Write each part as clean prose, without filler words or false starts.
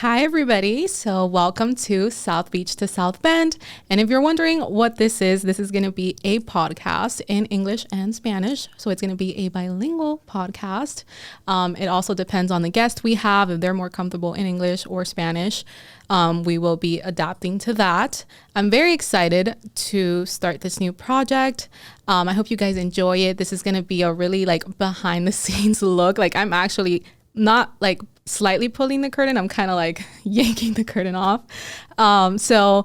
Hi, everybody. So welcome to South Beach to South Bend. And if you're wondering what this is going to be a podcast in English and Spanish. So it's going to be a bilingual podcast. It also depends on the guest we have. If they're more comfortable in English or Spanish, we will be adapting to that. I'm very excited to start this new project. I hope you guys enjoy it. This is going to be a really behind the scenes look. I'm actually not slightly pulling the curtain. I'm kind of yanking the curtain off. So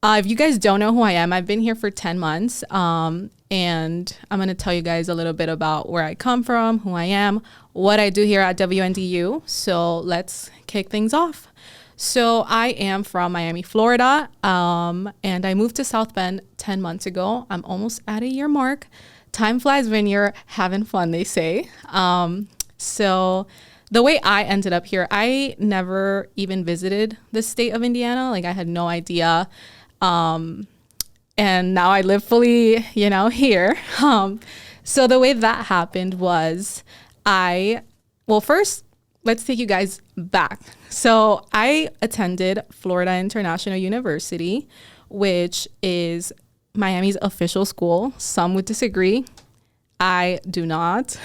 if you guys don't know who I am, I've been here for 10 months. And I'm going to tell you guys a little bit about where I come from, who I am, what I do here at WNDU. So let's kick things off. So I am from Miami, Florida. And I moved to South Bend 10 months ago. I'm almost at a year mark. Time flies when you're having fun, they say. So the way I ended up here, I never even visited the state of Indiana. I had no idea. And now I live fully, here. So the way that happened was first, let's take you guys back. So I attended Florida International University, which is Miami's official school. Some would disagree. I do not.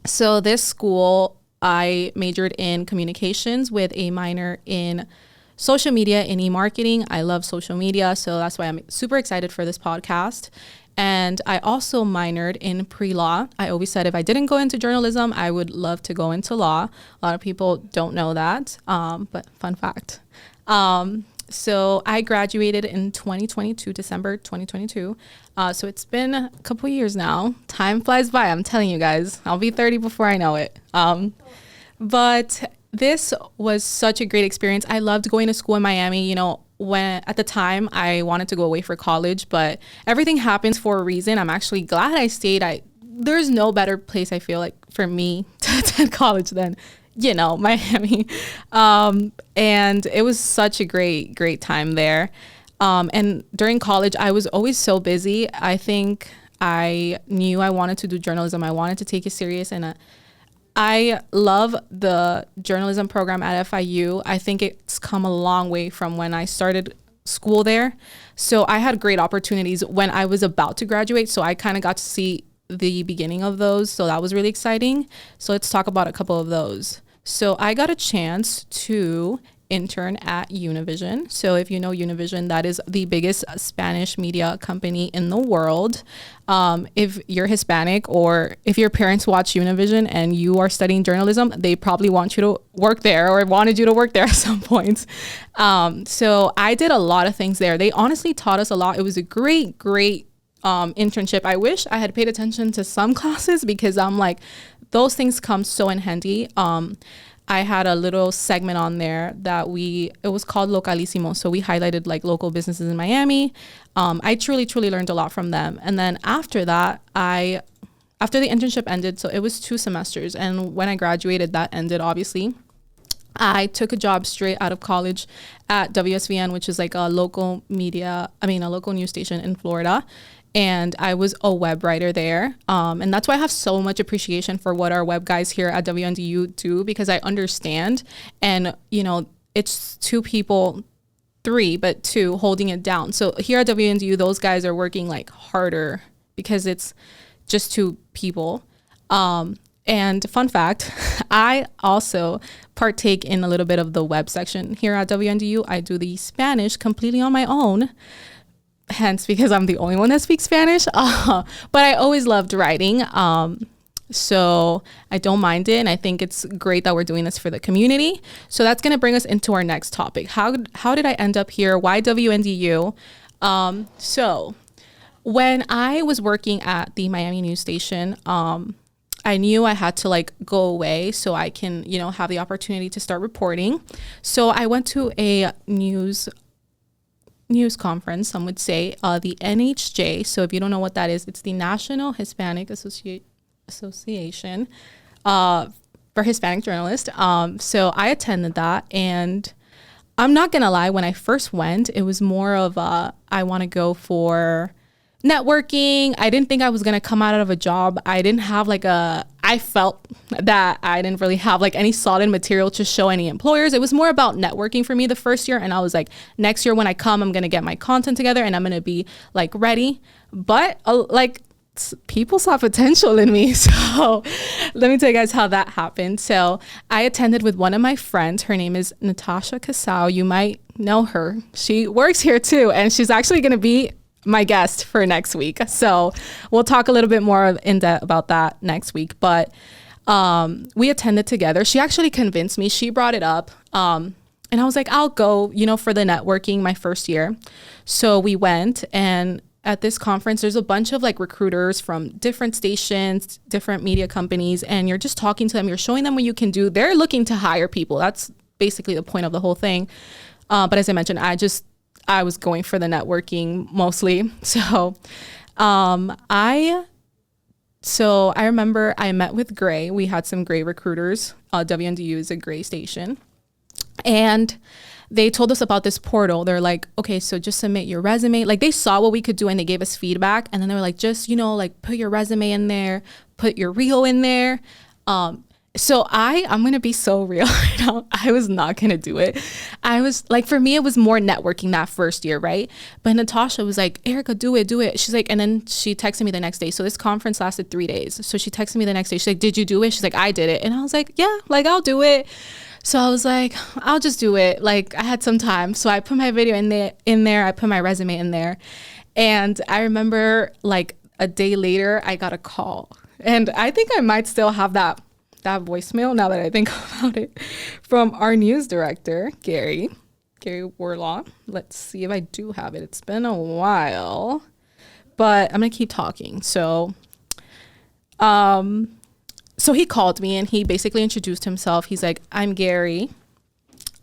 So this school, I majored in communications with a minor in social media and e-marketing. I love social media, so that's why I'm super excited for this podcast. And I also minored in pre-law. I always said if I didn't go into journalism, I would love to go into law. A lot of people don't know that, but fun fact. So I graduated in 2022, December 2022. So it's been a couple years now. Time flies by. I'm telling you guys, I'll be 30 before I know it. But this was such a great experience. I loved going to school in Miami. When at the time I wanted to go away for college, but everything happens for a reason. I'm actually glad I stayed. There's no better place I feel like for me to attend college than Miami. And it was such a great time there. And during college, I was always so busy. I think I knew I wanted to do journalism. I wanted to take it serious. And I love the journalism program at FIU. I think it's come a long way from when I started school there. So I had great opportunities when I was about to graduate. So I kind of got to see the beginning of those. So that was really exciting. So let's talk about a couple of those. So I got a chance to intern at Univision. So if you know Univision, that is the biggest Spanish media company in the world. If you're Hispanic or if your parents watch Univision and you are studying journalism, they probably want you to work there or wanted you to work there at some point. So I did a lot of things there. They honestly taught us a lot. It was a great internship. I wish I had paid attention to some classes because I'm those things come so in handy. I had a little segment on there that it was called Localísimo. So we highlighted local businesses in Miami. I truly learned a lot from them. And then after that, after the internship ended, so it was 2 semesters. And when I graduated, that ended, obviously. I took a job straight out of college at WSVN, which is a local news station in Florida. And I was a web writer there. And that's why I have so much appreciation for what our web guys here at WNDU do, because I understand. And, it's 2 people, 3, but 2 holding it down. So here at WNDU, those guys are working harder because it's just 2 people. And fun fact, I also partake in a little bit of the web section here at WNDU. I do the Spanish completely on my own. Hence, because I'm the only one that speaks Spanish. But I always loved writing. So I don't mind it. And I think it's great that we're doing this for the community. So that's going to bring us into our next topic. How did I end up here? Why WNDU? So when I was working at the Miami news station, I knew I had to go away so I can, have the opportunity to start reporting. So I went to a news conference, some would say, the NHJ. So if you don't know what that is, it's the National Hispanic Association for Hispanic Journalists. So I attended that, and I'm not gonna lie, when I first went, it was more of I want to go for networking. I didn't think I was going to come out of a job. I didn't have I I felt that I didn't really have like any solid material to show any employers. It was more about networking for me the first year. And I was like, next year when I come, I'm going to get my content together and I'm going to be like ready. But like people saw potential in me. So let me tell you guys how that happened. So I attended with one of my friends. Her name is Natasha Casau. You might know her. She works here too. And she's actually going to be my guest for next week. So we'll talk a little bit more in depth about that next week. But we attended together. She actually convinced me. She brought it up. And I was like, I'll go, for the networking my first year. So we went, and at this conference, there's a bunch of like recruiters from different stations, different media companies, and you're just talking to them. You're showing them what you can do. They're looking to hire people. That's basically the point of the whole thing. But as I mentioned, I was going for the networking mostly. So I remember I met with Gray. We had some Gray recruiters. WNDU is a Gray station. And they told us about this portal. They're like, okay, so just submit your resume. Like, they saw what we could do and they gave us feedback. And then they were like, just, like put your resume in there, put your reel in there. So I'm going to be so real. I was not going to do it. I was like, for me, it was more networking that first year. Right. But Natasha was like, Erika, do it. She's like, and then she texted me the next day. So this conference lasted 3 days. So she texted me the next day. She's like, did you do it? She's like, I did it. And I was like, yeah, like I'll do it. So I was like, I'll just do it. Like, I had some time. So I put my video in there. I put my resume in there. And I remember like a day later, I got a call. And I think I might still have that voicemail now that I think about it, from our news director, Gary Warlaw. Let's see if I do have it. It's been a while, but I'm going to keep talking. So he called me and he basically introduced himself. He's like, I'm Gary.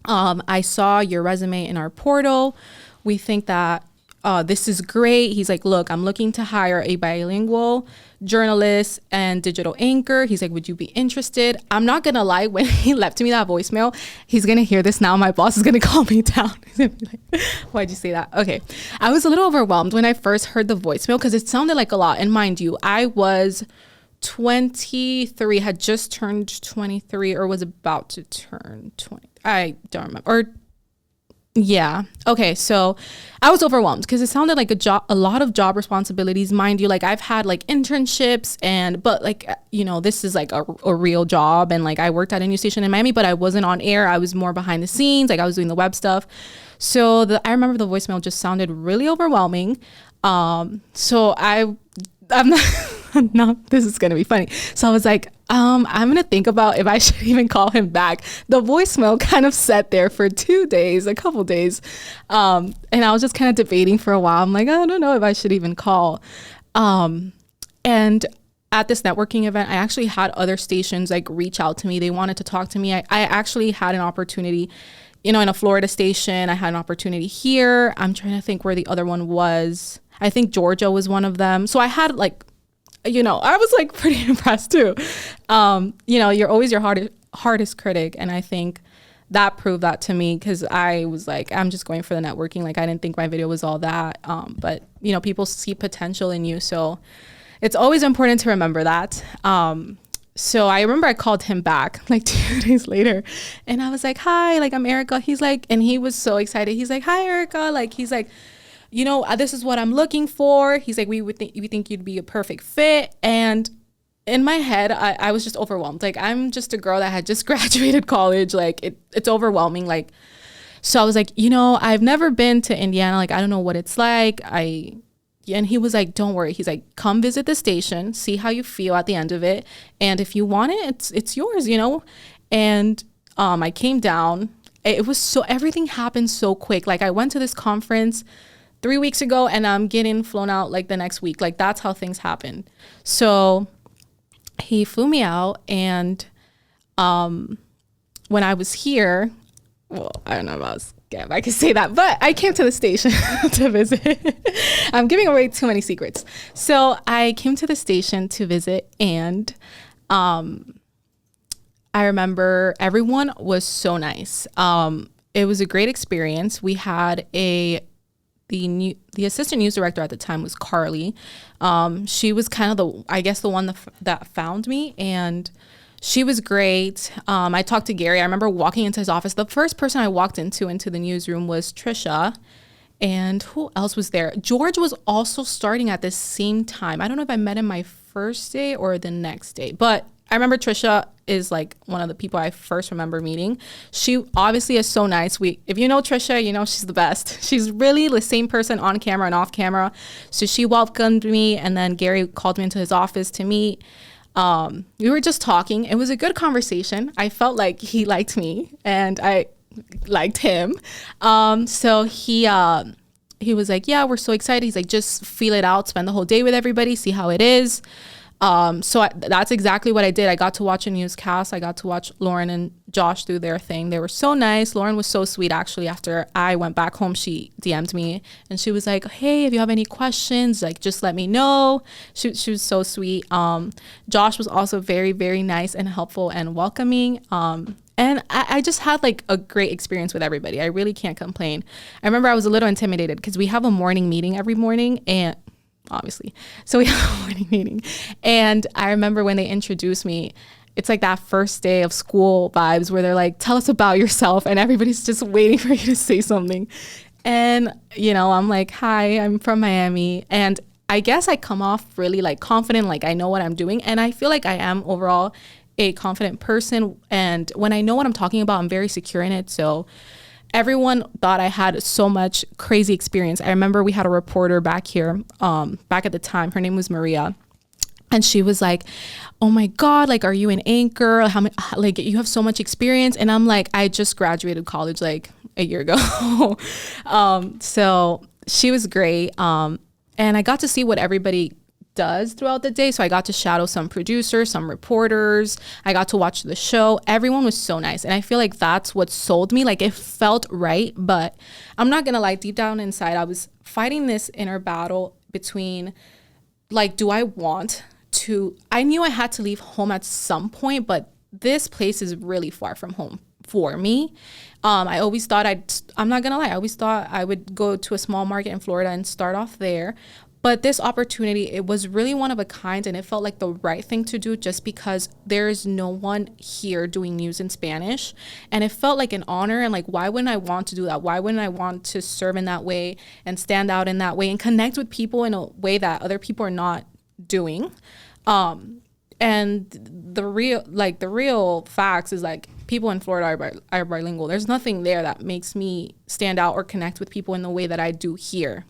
I saw your resume in our portal. We think that this is great. He's like, look, I'm looking to hire a bilingual journalist and digital anchor. He's like, would you be interested? I'm not going to lie. When he left me that voicemail, he's going to hear this now. My boss is going to call me down. He's going to be like, why'd you say that? Okay. I was a little overwhelmed when I first heard the voicemail because it sounded like a lot. And mind you, I was 23, had just turned 23 or was about to turn 20. I don't remember. Yeah. Okay. So I was overwhelmed because it sounded like a lot of job responsibilities. Mind you, like I've had like internships but like, this is like a real job. And like I worked at a news station in Miami, but I wasn't on air. I was more behind the scenes. Like I was doing the web stuff. So I remember the voicemail just sounded really overwhelming. So I'm not, this is going to be funny. So I was like, I'm going to think about if I should even call him back. The voicemail kind of sat there for a couple days. And I was just kind of debating for a while. I'm like, I don't know if I should even call. And at this networking event, I actually had other stations like reach out to me. They wanted to talk to me. I actually had an opportunity, in a Florida station. I had an opportunity here. I'm trying to think where the other one was. I think Georgia was one of them. So I had like, I was like pretty impressed too. You're always your hardest critic. And I think that proved that to me because I was like, I'm just going for the networking. Like I didn't think my video was all that. But people see potential in you. So it's always important to remember that. So I remember I called him back like 2 days later and I was like, hi, like I'm Erika. He's like, and he was so excited. He's like, hi, Erika. Like, he's like, this is what I'm looking for. He's like, we think you'd be a perfect fit. And in my head, I was just overwhelmed. Like, I'm just a girl that had just graduated college. Like it's overwhelming. Like, so I was like, I've never been to Indiana. Like, I don't know what it's like. And he was like, don't worry. He's like, come visit the station, see how you feel at the end of it. And if you want it, it's yours, And I came down. It was everything happened so quick. Like I went to this conference 3 weeks ago and I'm getting flown out like the next week. Like that's how things happened. So he flew me out. And when I was here, well, I don't know if I can say that, but I came to the station to visit. I'm giving away too many secrets. So I came to the station to visit and I remember everyone was so nice. It was a great experience. We had a the assistant news director at the time was Carly. She was kind of the one that found me, and she was great. I talked to Gary. I remember walking into his office. The first person I walked into the newsroom was Trisha. And who else was there? George was also starting at the same time. I don't know if I met him my first day or the next day, but I remember Trisha is like one of the people I first remember meeting. She obviously is so nice. If you know Trisha, you know she's the best. She's really the same person on camera and off camera. So she welcomed me, and then Gary called me into his office to meet. We were just talking. It was a good conversation. I felt like he liked me and I liked him. So he was like, yeah, we're so excited. He's like, just feel it out, spend the whole day with everybody, see how it is. That's exactly what I did. I got to watch a newscast. I got to watch Lauren and Josh do their thing. They were so nice. Lauren was so sweet. Actually, after I went back home, she DM'd me and she was like, hey, if you have any questions, like, just let me know. She was so sweet. Josh was also very, very nice and helpful and welcoming. And I just had like a great experience with everybody. I really can't complain. I remember I was a little intimidated because we have a morning meeting every morning, and obviously, so we have a morning meeting. And I remember when they introduced me, it's like that first day of school vibes where they're like, tell us about yourself. And everybody's just waiting for you to say something. And, you know, I'm like, hi, I'm from Miami. And I guess I come off really like confident, like I know what I'm doing. And I feel like I am overall a confident person, and when I know what I'm talking about, I'm very secure in it. So everyone thought I had so much crazy experience. I remember we had a reporter back here, back at the time. Her name was Maria, and she was like, "Oh my God, like, are you an anchor? How many, like, you have so much experience?" And I'm like, I just graduated college like a year ago. So she was great, and I got to see what everybody does throughout the day. So I got to shadow some producers, some reporters. I got to watch the show. Everyone was so nice. And I feel like that's what sold me. Like, it felt right. But I'm not going to lie, deep down inside, I was fighting this inner battle between, like, do I want to, I knew I had to leave home at some point, but this place is really far from home for me. I always thought I'm not going to lie, I always thought I would go to a small market in Florida and start off there. But this opportunity, it was really one of a kind, and it felt like the right thing to do just because there is no one here doing news in Spanish. And it felt like an honor, and like, why wouldn't I want to do that? Why wouldn't I want to serve in that way and stand out in that way and connect with people in a way that other people are not doing? And the real facts is, like, people in Florida are bilingual. There's nothing there that makes me stand out or connect with people in the way that I do here.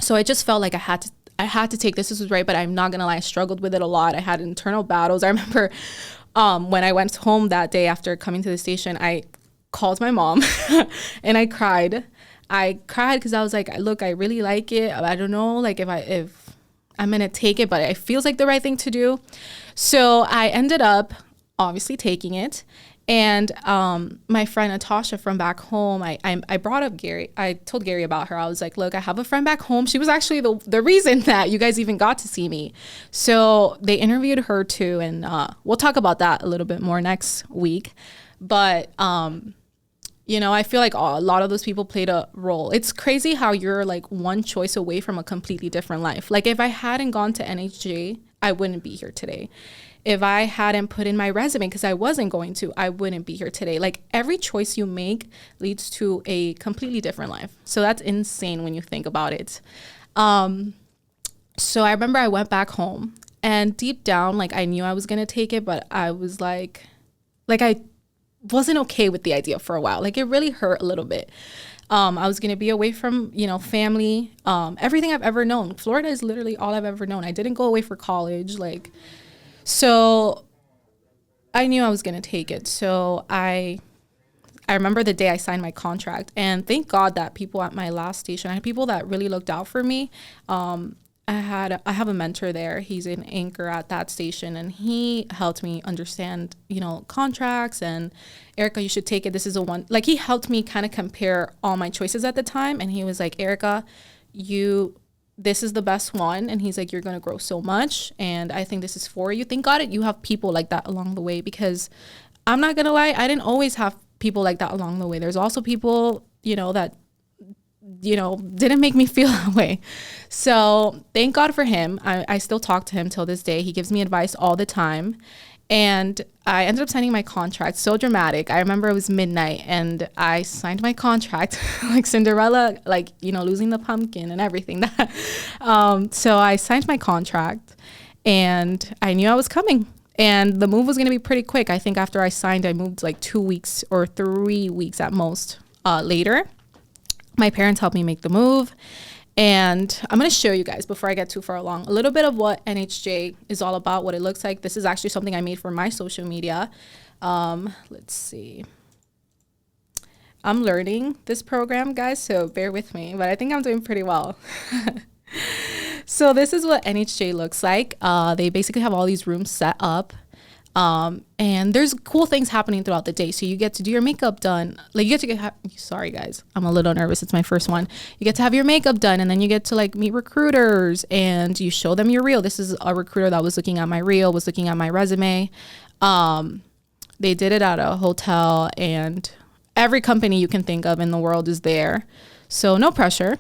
So I just felt like I had to take this. This was right, but I'm not gonna lie, I struggled with it a lot. I had internal battles. I remember when I went home that day after coming to the station, I called my mom and I cried. I cried because I was like, look, I really like it. I don't know, like, if I'm gonna take it, but it feels like the right thing to do. So I ended up obviously taking it. And my friend Natasha from back home, I brought up Gary. I told Gary about her. I was like, look, I have a friend back home. She was actually the reason that you guys even got to see me. So they interviewed her too. And we'll talk about that a little bit more next week. But, you know, I feel like a lot of those people played a role. It's crazy how you're like one choice away from a completely different life. Like, if I hadn't gone to NHJ, I wouldn't be here today. If I hadn't put in my resume, because I wasn't going to, I wouldn't be here today. Like, every choice you make leads to a completely different life. So that's insane when you think about it. So I remember I went back home, and deep down, like, I knew I was going to take it, but I was like I wasn't okay with the idea for a while. Like, it really hurt a little bit. I was going to be away from, you know, family, everything I've ever known. Florida is literally all I've ever known. I didn't go away for college. Like, so I knew I was going to take it. So I remember the day I signed my contract, and thank God that people at my last station, I had people that really looked out for me. I have a mentor there. He's an anchor at that station, and he helped me understand, you know, contracts, and Erika, you should take it. This is one, like, he helped me kind of compare all my choices at the time. And he was like, Erika, this is the best one. And he's like, you're going to grow so much, and I think this is for you. Thank God you have people like that along the way, because I'm not going to lie, I didn't always have people like that along the way. There's also people, you know, that didn't make me feel that way. So thank God for him. I still talk to him till this day. He gives me advice all the time. And I ended up signing my contract. So dramatic. I remember it was midnight and I signed my contract like Cinderella, like, losing the pumpkin and everything. So I signed my contract and I knew I was coming. And the move was going to be pretty quick. I think after I signed, I moved like 2 weeks or 3 weeks at most later. My parents helped me make the move. And I'm going to show you guys, before I get too far along, a little bit of what NHJ is all about, what it looks like. This is actually something I made for my social media. Let's see. I'm learning this program, guys, so bear with me. But I think I'm doing pretty well. So this is what NHJ looks like. They basically have all these rooms set up. And there's cool things happening throughout the day. So you get to do your makeup done. Like you get to sorry guys, I'm a little nervous. It's my first one. You get to have your makeup done and then you get to like meet recruiters and you show them your reel. This is a recruiter that was looking at my reel, was looking at my resume. They did it at a hotel and every company you can think of in the world is there. So no pressure.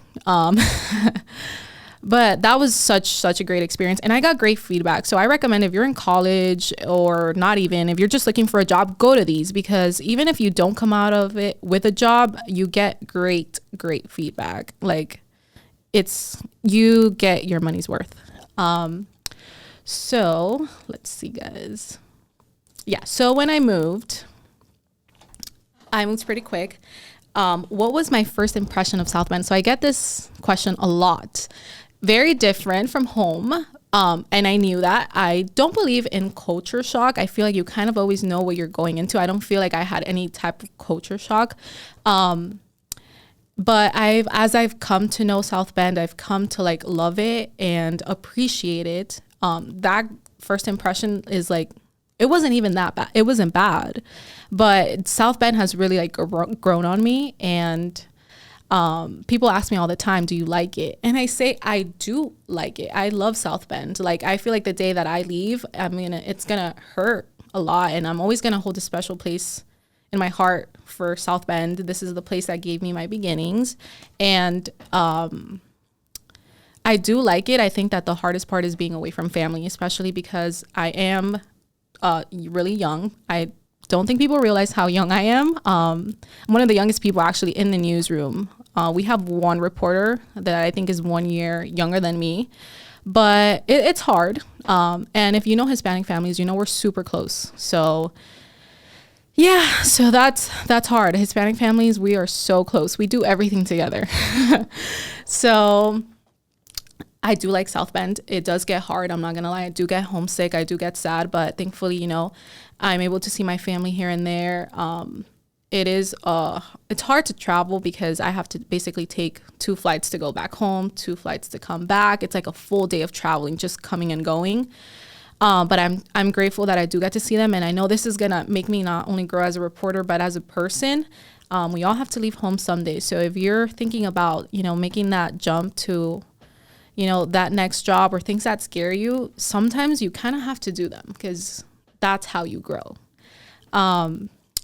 But that was such a great experience. And I got great feedback. So I recommend if you're in college or not even, if you're just looking for a job, go to these, because even if you don't come out of it with a job, you get great feedback. Like you get your money's worth. So let's see, guys. Yeah. So when I moved pretty quick. What was my first impression of South Bend? So I get this question a lot. Very different from home. And I knew that. I don't believe in culture shock. I feel like you kind of always know what you're going into. I don't feel like I had any type of culture shock. But as I've come to know South Bend, I've come to like love it and appreciate it. That first impression is like, it wasn't even that bad. It wasn't bad, but South Bend has really like grown on me. And people ask me all the time, do you like it? And I say, I do like it. I love South Bend. Like, I feel like the day that I leave, it's going to hurt a lot. And I'm always going to hold a special place in my heart for South Bend. This is the place that gave me my beginnings. And I do like it. I think that the hardest part is being away from family, especially because I am really young. I don't think people realize how young I am. I'm one of the youngest people actually in the newsroom. We have one reporter that I think is 1 year younger than me, but it's hard. And if you know Hispanic families, we're super close. So yeah, so that's hard. Hispanic families, we are so close. We do everything together. So I do like South Bend. It does get hard. I'm not going to lie. I do get homesick. I do get sad, but thankfully, I'm able to see my family here and there. It's hard to travel because I have to basically take 2 flights to go back home, 2 flights to come back. It's like a full day of traveling, just coming and going. But I'm grateful that I do get to see them. And I know this is going to make me not only grow as a reporter, but as a person. We all have to leave home someday. So if you're thinking about, making that jump to, that next job or things that scare you, sometimes you kind of have to do them because that's how you grow.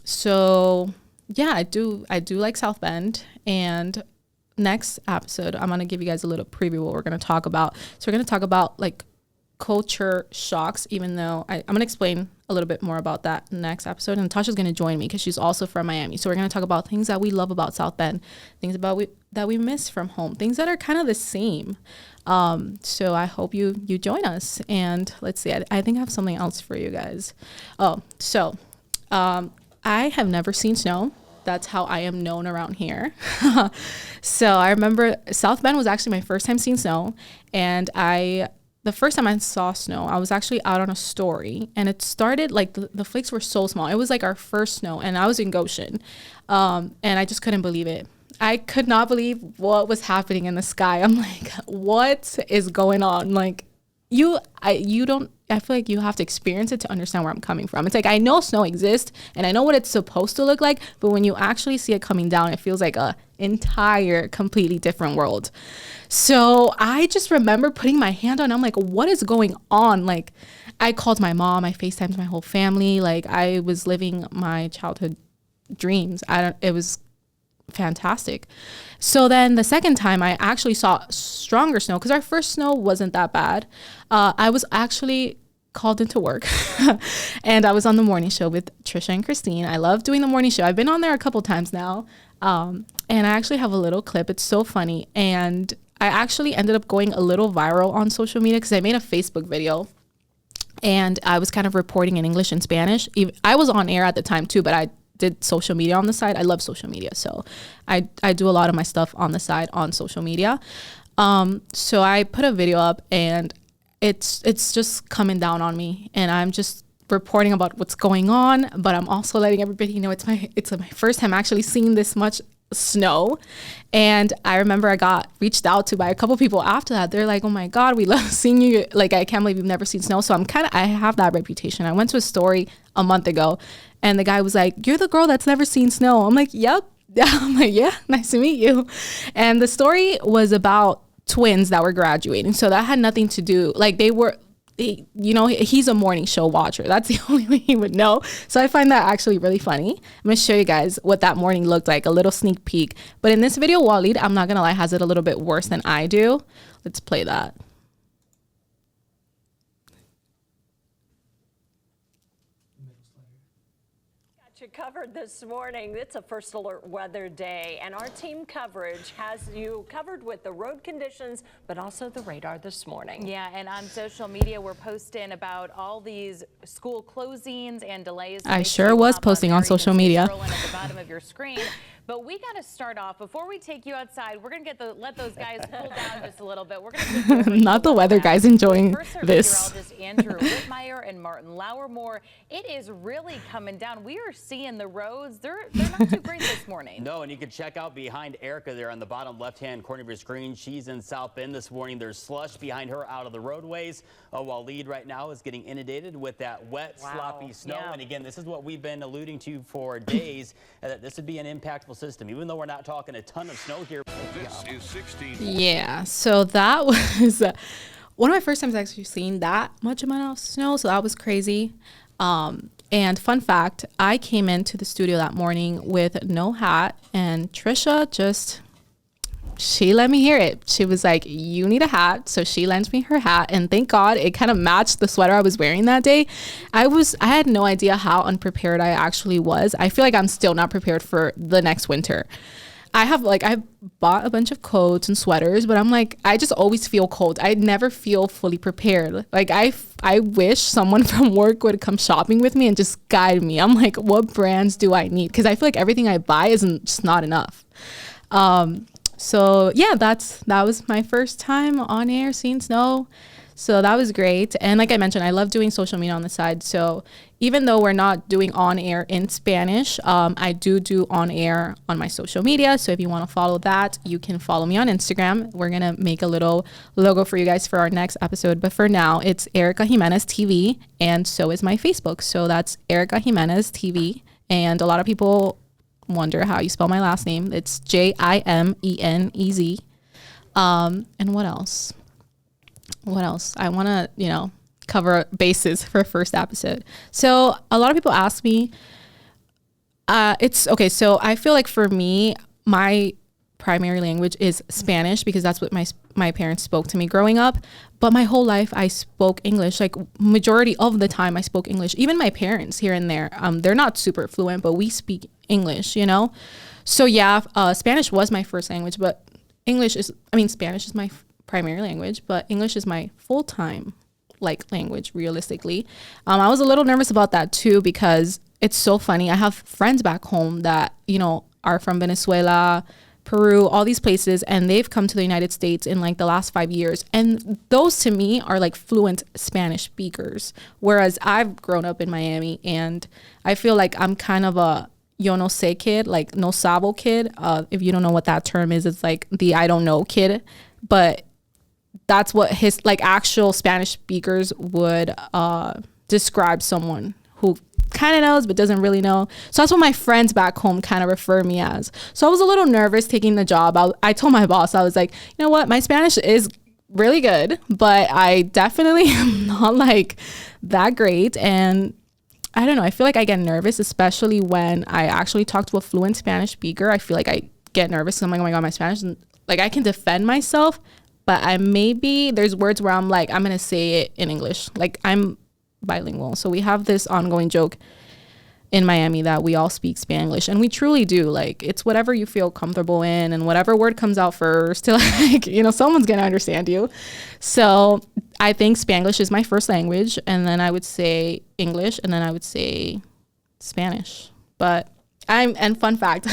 So yeah, I do like South Bend. And next episode, I'm going to give you guys a little preview of what we're going to talk about. So we're going to talk about like culture shocks, even though I'm going to explain a little bit more about that next episode. And Tasha's going to join me because she's also from Miami. So we're going to talk about things that we love about South Bend, things that we miss from home, things that are kind of the same. So I hope you join us. And let's see, I think I have something else for you guys. I have never seen snow. That's how I am known around here. So I remember South Bend was actually my first time seeing snow. And the first time I saw snow, I was actually out on a story. And it started, like, the flakes were so small. It was like our first snow. And I was in Goshen. And I just couldn't believe it. I could not believe what was happening in the sky. I'm like, what is going on? Like, I feel like you have to experience it to understand where I'm coming from. It's like, I know snow exists and I know what it's supposed to look like, but when you actually see it coming down, it feels like a entire completely different world. So I just remember putting my hand on, I'm like, what is going on? Like, I called my mom, I FaceTimed my whole family. Like, I was living my childhood dreams. fantastic. So then the second time I actually saw stronger snow, because our first snow wasn't that bad. I was actually called into work and I was on the morning show with Trisha and Christine. I love doing the morning show. I've been on there a couple times now. And I actually have a little clip. It's so funny. And I actually ended up going a little viral on social media because I made a Facebook video and I was kind of reporting in English and Spanish. I was on air at the time too, but I did social media on the side. I love social media. So I do a lot of my stuff on the side on social media. So I put a video up and it's just coming down on me and I'm just reporting about what's going on, but I'm also letting everybody know it's my first time actually seeing this much snow. And I remember I got reached out to by a couple people after that. They're like, oh my God, we love seeing you. Like, I can't believe you've never seen snow. So I have that reputation. I went to a story a month ago and the guy was like, you're the girl that's never seen snow. I'm like, yep. I'm like, yeah, nice to meet you. And the story was about twins that were graduating. So that had nothing to do, like he's a morning show watcher. That's the only way he would know. So I find that actually really funny. I'm going to show you guys what that morning looked like, a little sneak peek. But in this video, Walid, I'm not going to lie, has it a little bit worse than I do. Let's play that. You covered this morning. It's a first alert weather day, and our team coverage has you covered with the road conditions, but also the radar this morning. Yeah, and on social media, we're posting about all these school closings and delays. I sure was posting on social media. At the bottom of your screen. But we got to start off, before we take you outside, we're going to let those guys cool down just a little bit. We're going to not the weather guys enjoying this. Andrew Whitmire and Martin Lauermore. It is really coming down. We are seeing the roads. They're not too great this morning. No, and you can check out behind Erika there on the bottom left-hand corner of your screen. She's in South Bend this morning. There's slush behind her out of the roadways. While Lead right now is getting inundated with that wet, sloppy snow. Yeah. And again, this is what we've been alluding to for days, that this would be an impactful system, even though we're not talking a ton of snow here. This is 16. Yeah, so that was one of my first times actually seeing that much amount of snow, so that was crazy. And fun fact, I came into the studio that morning with no hat, and Trisha she let me hear it. She was like, you need a hat. So she lent me her hat, and thank God it kind of matched the sweater I was wearing that day. I had no idea how unprepared I actually was. I feel like I'm still not prepared for the next winter. I bought a bunch of coats and sweaters, but I'm like, I just always feel cold. I never feel fully prepared. Like I wish someone from work would come shopping with me and just guide me. I'm like, what brands do I need? Because I feel like everything I buy isn't just not enough. So yeah, that was my first time on air seeing snow. So that was great. And like I mentioned, I love doing social media on the side. So even though we're not doing on air in Spanish, I do on air on my social media. So if you want to follow that, you can follow me on Instagram. We're going to make a little logo for you guys for our next episode. But for now, it's Erika Jimenez TV. And so is my Facebook. So that's Erika Jimenez TV. And a lot of people wonder how you spell my last name. It's Jimenez. And what else? I want to, cover bases for first episode. So a lot of people ask me, it's okay. So I feel like for me, my primary language is Spanish because that's what my parents spoke to me growing up. But my whole life I spoke English. Like majority of the time I spoke English. Even my parents here and there, they're not super fluent, but we speak English, So yeah, Spanish was my first language, but Spanish is my primary language, but English is my full-time language realistically. I was a little nervous about that too because it's so funny. I have friends back home that, are from Venezuela, Peru, all these places, and they've come to the United States in the last 5 years. And those to me are fluent Spanish speakers. Whereas I've grown up in Miami and I feel like I'm kind of a yo no sé kid, no sabo kid. If you don't know what that term is, it's the I don't know kid. But that's what his actual Spanish speakers would describe someone who kind of knows but doesn't really know. So that's what my friends back home kind of refer me as. So I was a little nervous taking the job. I told my boss, I was like, you know what, my Spanish is really good, but I definitely am not that great. And I don't know, I feel like I get nervous, especially when I actually talk to a fluent Spanish speaker. I feel like get nervous. I'm like, oh my God, my Spanish, like I can defend myself, but there's words where I'm like, I'm going to say it in English. Like I'm bilingual. So we have this ongoing joke in Miami that we all speak Spanglish, and we truly do. Like it's whatever you feel comfortable in, and whatever word comes out first to like, you know, someone's gonna understand you. So I think Spanglish is my first language, and then I would say English, and then I would say Spanish. But and fun fact,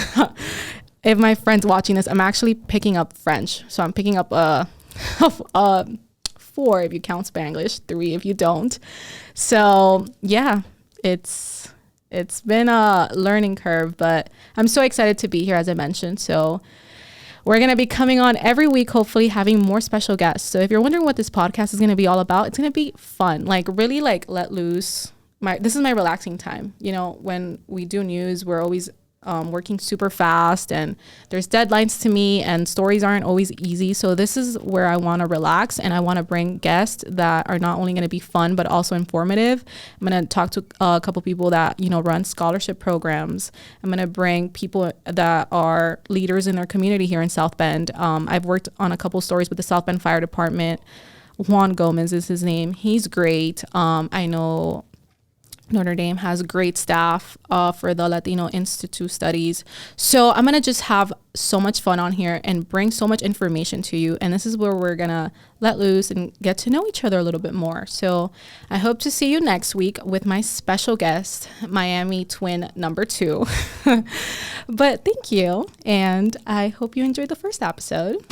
if my friend's watching this, I'm actually picking up French. So I'm picking up 4 if you count Spanglish, 3 if you don't. So yeah, it's been a learning curve, but I'm so excited to be here, as I mentioned. So we're going to be coming on every week, hopefully having more special guests. So if you're wondering what this podcast is going to be all about, it's going to be fun, like really like let loose. This is my relaxing time. You know, when we do news, we're always working super fast, and there's deadlines to me, and stories aren't always easy. So this is where I want to relax, and I want to bring guests that are not only going to be fun but also informative. I'm going to talk to a couple people that, you know, run scholarship programs. I'm going to bring people that are leaders in their community here in South Bend. I've worked on a couple stories with the South Bend Fire Department. Juan Gomez is his name. He's great. I know Notre Dame has great staff for the Latino Institute Studies. So I'm going to just have so much fun on here and bring so much information to you. And this is where we're going to let loose and get to know each other a little bit more. So I hope to see you next week with my special guest, Miami twin number 2. But thank you. And I hope you enjoyed the first episode.